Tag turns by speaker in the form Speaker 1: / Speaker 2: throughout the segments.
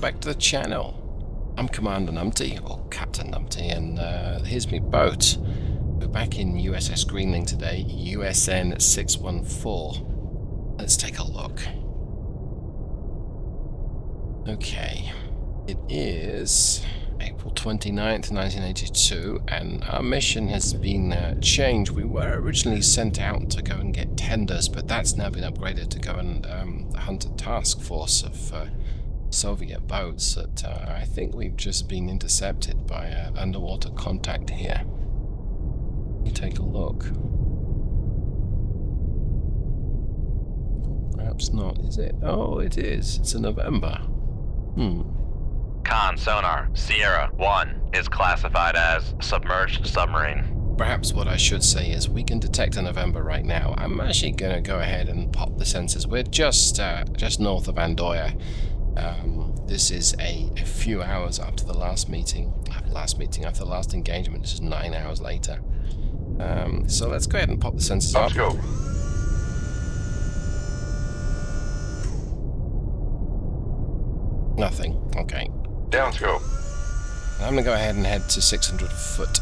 Speaker 1: back to the channel. I'm Commander Numpty, or Captain Numpty, and here's my boat. We're back in USS Greenling today, USN 614. Let's take a look. Okay, it is April 29th, 1982, and our mission has been changed. We were originally sent out to go and get tenders, but that's now been upgraded to go and hunt a task force of Soviet boats that I think we've just been intercepted by underwater contact here. You take a look. Perhaps not, is it? Oh, it is. It's a November.
Speaker 2: Con sonar, Sierra 1 is classified as submerged submarine.
Speaker 1: Perhaps what I should say is we can detect a November right now. I'm actually going to go ahead and pop the sensors. We're just north of Andoya. This is a few hours after the last after the last engagement. This is 9 hours later. So let's go ahead and pop the sensors up.
Speaker 3: Let's go.
Speaker 1: Nothing. Okay.
Speaker 3: Down scope.
Speaker 1: I'm going to go ahead and head to 600 foot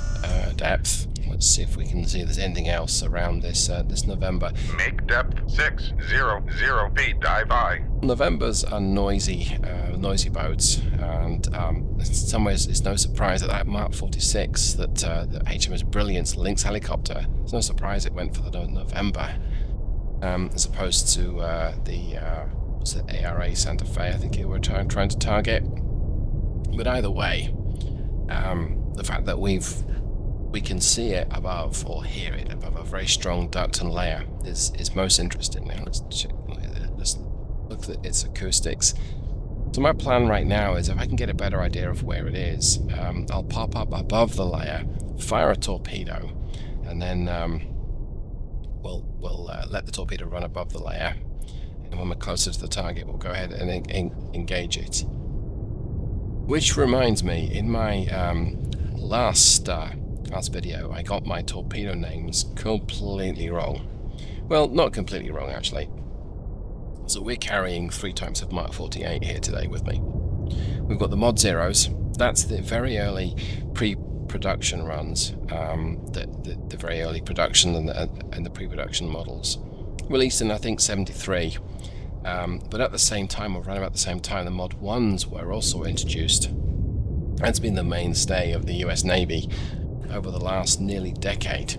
Speaker 1: depth. Let's see if we can see if there's anything else around this this November.
Speaker 3: Make depth 600 feet. Dive high.
Speaker 1: Novembers are noisy boats, and in some ways it's no surprise that Mark 46, that the HMS Brilliance Lynx helicopter, it's no surprise it went for the November, as opposed to the ARA Santa Fe, I think you were trying to target. But either way, the fact that we can see it above, or hear it above, a very strong duct and layer is most interesting. Now let's look at its acoustics. So my plan right now is, if I can get a better idea of where it is, I'll pop up above the layer, fire a torpedo, and then we'll let the torpedo run above the layer. And when we're closer to the target, we'll go ahead and engage it. Which reminds me, in my last video, I got my torpedo names completely wrong. Well, not completely wrong, actually. So we're carrying 3 types of Mark 48 here today with me. We've got the Mod Zeros. That's the very early pre-production runs, the very early production and the pre-production models. Released in, I think, 73. But at the same time, or around about the same time, the Mod 1s were also introduced. That's been the mainstay of the US Navy over the last nearly decade.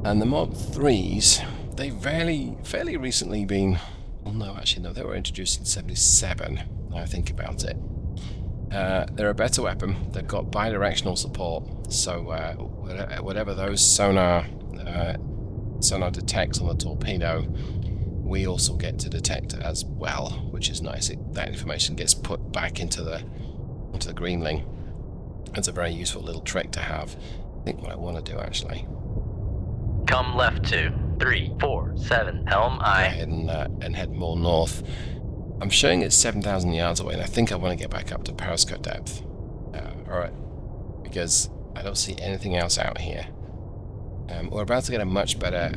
Speaker 1: And the Mod 3s, they've fairly recently been... Well, no, actually, no, they were introduced in 77, now I think about it. They're a better weapon. They've got bidirectional support, so whatever those sonar detects on the torpedo, we also get to detect as well, which is nice. That information gets put back into the Greenling. It's a very useful little trick to have. I think what I want to do, actually,
Speaker 2: Come left to 347 helm
Speaker 1: go
Speaker 2: I.
Speaker 1: ahead and head more north. I'm showing it's 7,000 yards away, and I think I want to get back up to periscope depth. Alright, because I don't see anything else out here. We're about to get a much better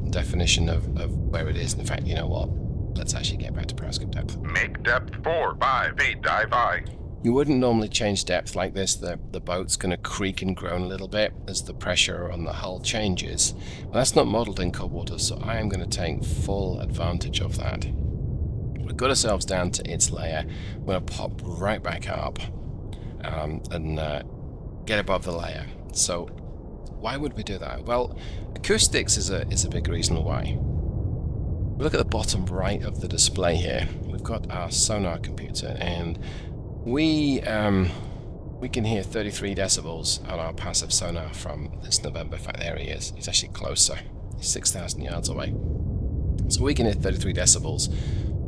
Speaker 1: definition of where it is. In fact, you know what? Let's actually get back to periscope depth.
Speaker 3: Make depth 5 feet. Dive high.
Speaker 1: You wouldn't normally change depth like this. The boat's going to creak and groan a little bit as the pressure on the hull changes. But that's not modelled in cold water, so I am going to take full advantage of that. We've got ourselves down to its layer. We're going to pop right back up and get above the layer. So why would we do that? Well, acoustics is a big reason why. Look at the bottom right of the display here. We've got our sonar computer, and we can hear 33 decibels on our passive sonar from this November. In fact, there he is. He's actually closer. He's 6,000 yards away. So we can hear 33 decibels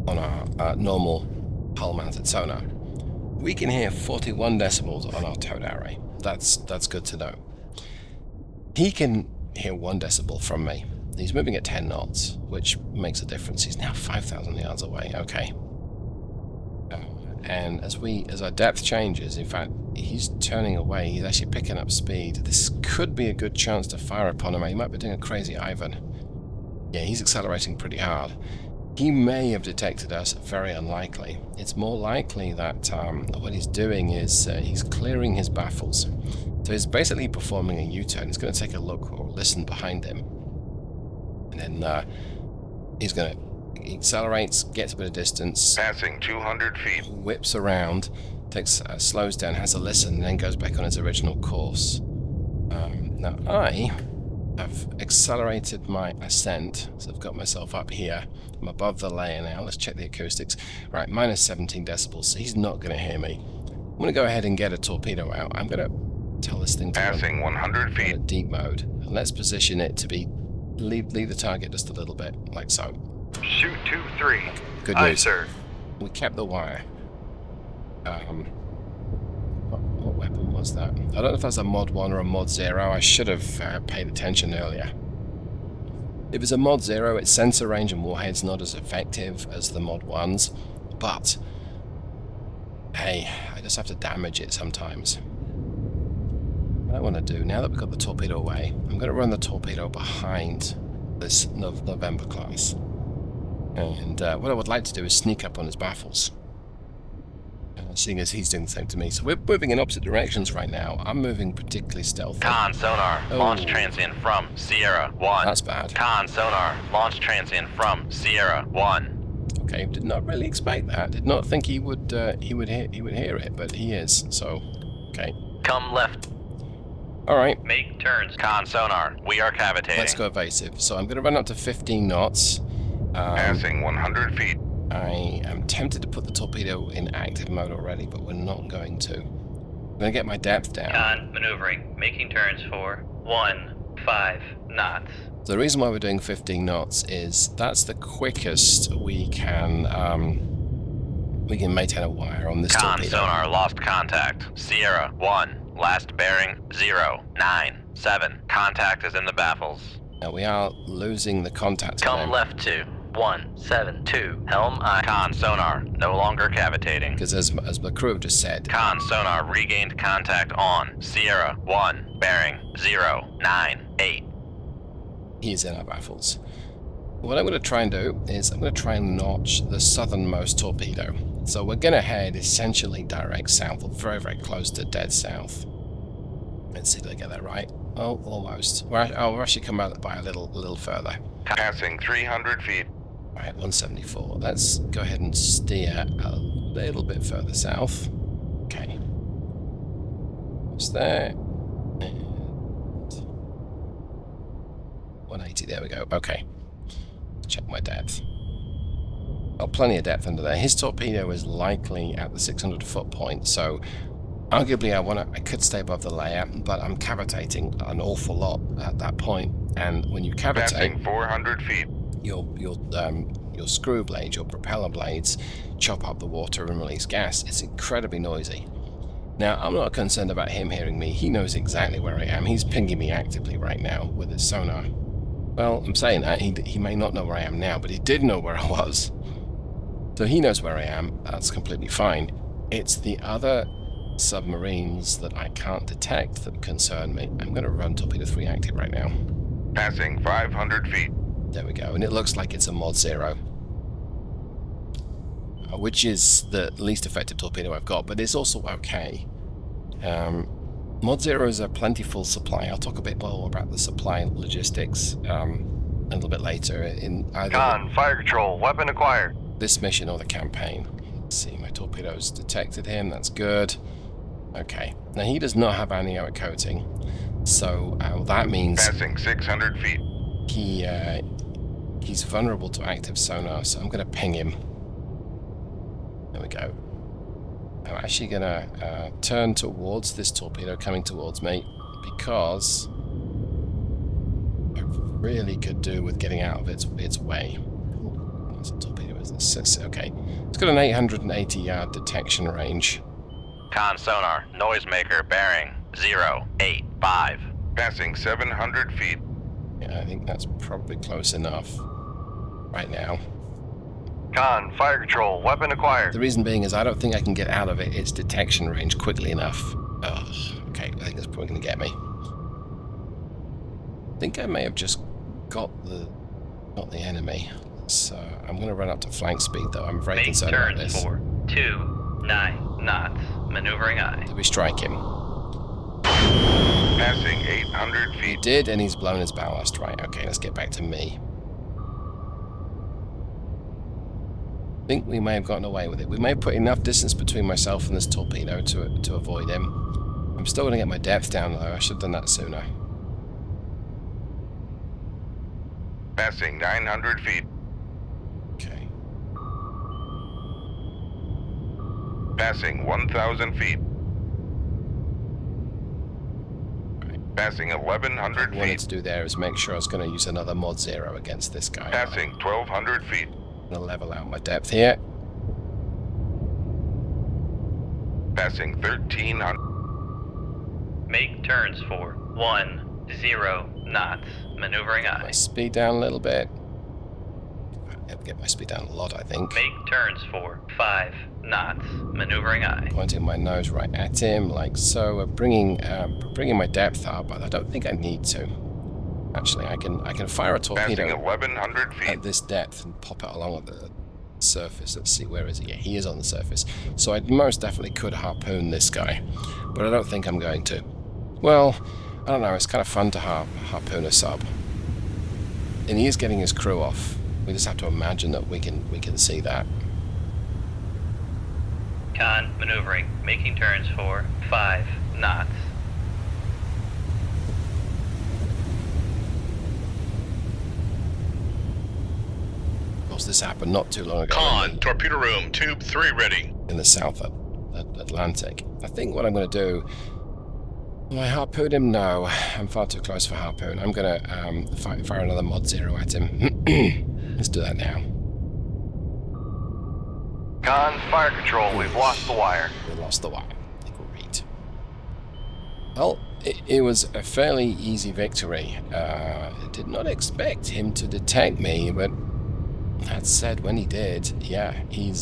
Speaker 1: on our normal hull-mounted sonar. We can hear 41 decibels on our towed array. That's good to know. He can hear 1 decibel from me. He's moving at 10 knots, which makes a difference. He's now 5,000 yards away. Okay. And as our depth changes, in fact, he's turning away. He's actually picking up speed. This could be a good chance to fire upon him. He might be doing a crazy Ivan. Yeah, he's accelerating pretty hard. He may have detected us, very unlikely. It's more likely that what he's doing is he's clearing his baffles. So he's basically performing a U-turn. He's going to take a look or listen behind him. And then he accelerates, gets a bit of distance.
Speaker 3: Passing 200 feet.
Speaker 1: Whips around, slows down, has a listen, and then goes back on his original course. Now I have accelerated my ascent, so I've got myself up here. I'm above the layer now. Let's check the acoustics. Right, minus 17 decibels, so he's not going to hear me. I'm going to go ahead and get a torpedo out. I'm going to tell this thing to
Speaker 3: Passing 100 feet.
Speaker 1: At deep mode. And let's position it to be leave the target just a little bit, like so.
Speaker 4: Shoot 2-3.
Speaker 1: Good
Speaker 4: Aye,
Speaker 1: news.
Speaker 4: sir.
Speaker 1: We kept the wire. What weapon was that? I don't know if that's a mod 1 or a mod 0. I should have paid attention earlier. If it's a mod 0, its sensor range and warhead's not as effective as the mod 1s, but hey, I just have to damage it sometimes. What I want to do, now that we've got the torpedo away, I'm going to run the torpedo behind this November-class. And what I would like to do is sneak up on his baffles. Seeing as he's doing the same to me. So we're moving in opposite directions right now. I'm moving particularly stealthy.
Speaker 2: Con sonar, launch transient from Sierra 1.
Speaker 1: That's bad.
Speaker 2: Con sonar, launch transient from Sierra 1.
Speaker 1: Okay, did not really expect that. Did not think he would hear it, but he is. So, okay.
Speaker 2: Come left.
Speaker 1: All right.
Speaker 2: Make turns. Con sonar, we are cavitating.
Speaker 1: Let's go evasive. So I'm going to run up to 15 knots.
Speaker 3: Passing 100 feet.
Speaker 1: I am tempted to put the torpedo in active mode already, but we're not going to. I'm going to get my depth down.
Speaker 5: Con maneuvering, making turns for 15 knots.
Speaker 1: So the reason why we're doing 15 knots is that's the quickest we can maintain a wire on this
Speaker 2: Con
Speaker 1: torpedo.
Speaker 2: sonar lost contact. Sierra 1, last bearing 097. Contact is in the baffles.
Speaker 1: Now we are losing the contact.
Speaker 5: Come left to 172. Helm I.
Speaker 2: Con sonar, no longer cavitating.
Speaker 1: Because as the crew have just said,
Speaker 2: Con sonar regained contact on Sierra 1, bearing 098.
Speaker 1: he's in our baffles. What I'm going to try and do is I'm going to try and notch the southernmost torpedo. So we're going to head essentially direct south, or very, very close to dead south. Let's see if I get that right. Oh, almost. We're actually come out by a little further.
Speaker 3: Passing 300 feet.
Speaker 1: Right, 174. Let's go ahead and steer a little bit further south. Okay. What's there? And 180, there we go. Okay. Check my depth. Oh, plenty of depth under there. His torpedo is likely at the 600 foot point, so arguably I could stay above the layer, but I'm cavitating an awful lot at that point. And when you cavitate,
Speaker 3: Passing 400 feet.
Speaker 1: your screw blades, your propeller blades, chop up the water and release gas. It's incredibly noisy. Now, I'm not concerned about him hearing me. He knows exactly where I am. He's pinging me actively right now with his sonar. Well, I'm saying that. He may not know where I am now, but he did know where I was. So he knows where I am. That's completely fine. It's the other submarines that I can't detect that concern me. I'm going to run Torpedo 3 active right now.
Speaker 3: Passing 500 feet.
Speaker 1: There we go. And it looks like it's a Mod 0. Which is the least effective torpedo I've got, but it's also okay. Mod 0 is a plentiful supply. I'll talk a bit more about the supply logistics a little bit later in either
Speaker 4: Con, fire control, weapon acquired.
Speaker 1: this mission or the campaign. Let's see, my torpedoes detected him. That's good. Okay. Now, he does not have anechoic coating, so that means
Speaker 3: Passing 600 feet.
Speaker 1: he's vulnerable to active sonar, so I'm going to ping him. There we go. I'm actually going to turn towards this torpedo coming towards me because I really could do with getting out of its way. What's a torpedo? Is this? Okay. It's got an 880-yard detection range.
Speaker 2: Con sonar, noisemaker bearing 085.
Speaker 3: Passing 700 feet.
Speaker 1: Yeah, I think that's probably close enough right now.
Speaker 4: Con, fire control, weapon acquired.
Speaker 1: The reason being is I don't think I can get out of its detection range quickly enough. Oh, okay, I think that's probably going to get me. I think I may have just got the enemy. So I'm going to run up to flank speed, though. I'm very
Speaker 5: Make
Speaker 1: concerned about
Speaker 5: turns
Speaker 1: this.
Speaker 5: for 29 knots. Maneuvering aye.
Speaker 1: Did we strike him?
Speaker 3: Passing 800
Speaker 1: He
Speaker 3: feet.
Speaker 1: did, and he's blown his ballast. Right, okay, let's get back to me. I think we may have gotten away with it. We may have put enough distance between myself and this torpedo to avoid him. I'm still going to get my depth down, though. I should have done that sooner.
Speaker 3: Passing 900 feet.
Speaker 1: Okay.
Speaker 3: Passing 1,000 feet. Passing 1,100
Speaker 1: What I wanted
Speaker 3: feet.
Speaker 1: to do there is make sure I was going to use another mod 0 against this guy.
Speaker 3: Passing 1,200 feet.
Speaker 1: I'm going to level out my depth here.
Speaker 3: Passing 1,300.
Speaker 5: Make turns for 10 knots. Maneuvering
Speaker 1: My
Speaker 5: aye.
Speaker 1: speed down a little bit. I'll get my speed down a lot, I think.
Speaker 5: Make turns for 5 knots. Maneuvering aye.
Speaker 1: Pointing my nose right at him, like so. Bringing my depth up, but I don't think I need to. Actually, I can fire a
Speaker 3: Passing
Speaker 1: torpedo
Speaker 3: 1,100 feet.
Speaker 1: at this depth and pop it along at the surface. Let's see, where is he? Yeah, he is on the surface. So I most definitely could harpoon this guy, but I don't think I'm going to. Well, I don't know. It's kind of fun to harpoon a sub, and he is getting his crew off. We just have to imagine that we can see that.
Speaker 5: Con maneuvering. Making turns for 5 knots.
Speaker 1: Of course, this happened not too long ago.
Speaker 6: Con, torpedo room, tube 3 ready.
Speaker 1: In the South Atlantic. I think what I'm going to do... Will I harpoon him? No. I'm far too close for harpoon. I'm going to fire another mod 0 at him. Let's do that now.
Speaker 4: Con, fire control, we've lost the wire.
Speaker 1: We lost the wire. Agreed. Well, it was a fairly easy victory. I did not expect him to detect me, but that said, when he did, yeah, he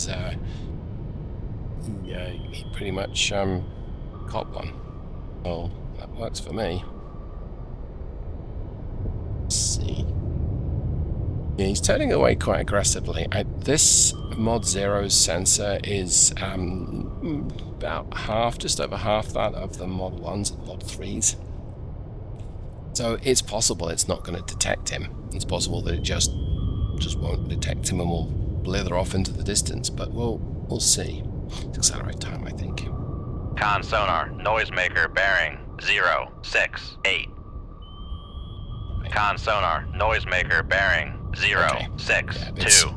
Speaker 1: pretty much caught one. Well, that works for me. Let's see. Yeah, he's turning away quite aggressively. This mod 0's sensor is about half, just over half that of the mod 1's and mod 3's. So it's possible it's not going to detect him. It's possible that it just won't detect him and will blither off into the distance. But we'll see. Let's accelerate time, I think.
Speaker 2: Con sonar, noisemaker bearing 068. Con sonar, noisemaker bearing 062.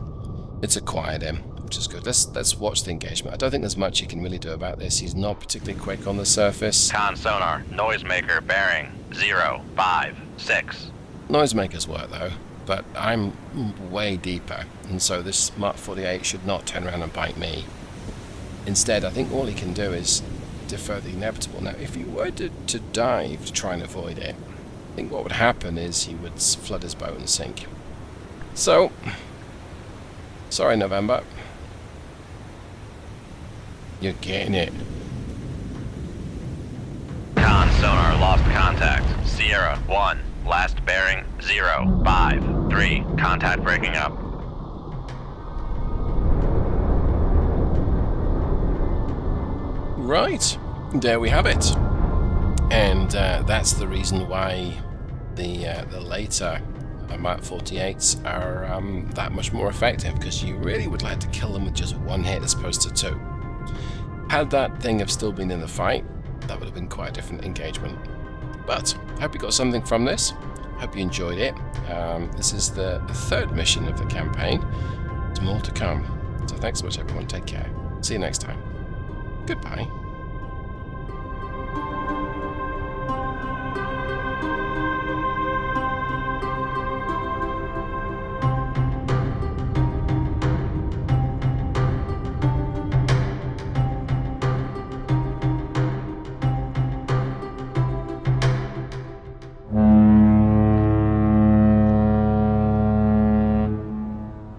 Speaker 1: It's acquired him, which is good. Let's watch the engagement. I don't think there's much you can really do about this. He's not particularly quick on the surface.
Speaker 2: Con sonar, noisemaker bearing 056.
Speaker 1: Noisemakers work though, but I'm way deeper, and so this Mark 48 should not turn around and bite me. Instead, I think all he can do is defer the inevitable. Now, if he were to dive to try and avoid it, I think what would happen is he would flood his boat and sink. So, sorry, November. You're getting it.
Speaker 2: Con sonar lost contact. Sierra 1, last bearing 053. Contact breaking up.
Speaker 1: Right, there we have it. And that's the reason why the later Mark 48s are that much more effective, because you really would like to kill them with just one hit as opposed to two. Had that thing have still been in the fight, that would have been quite a different engagement. But I hope you got something from this. Hope you enjoyed it. This is the third mission of the campaign. There's more to come. So thanks so much, everyone. Take care. See you next time. Goodbye.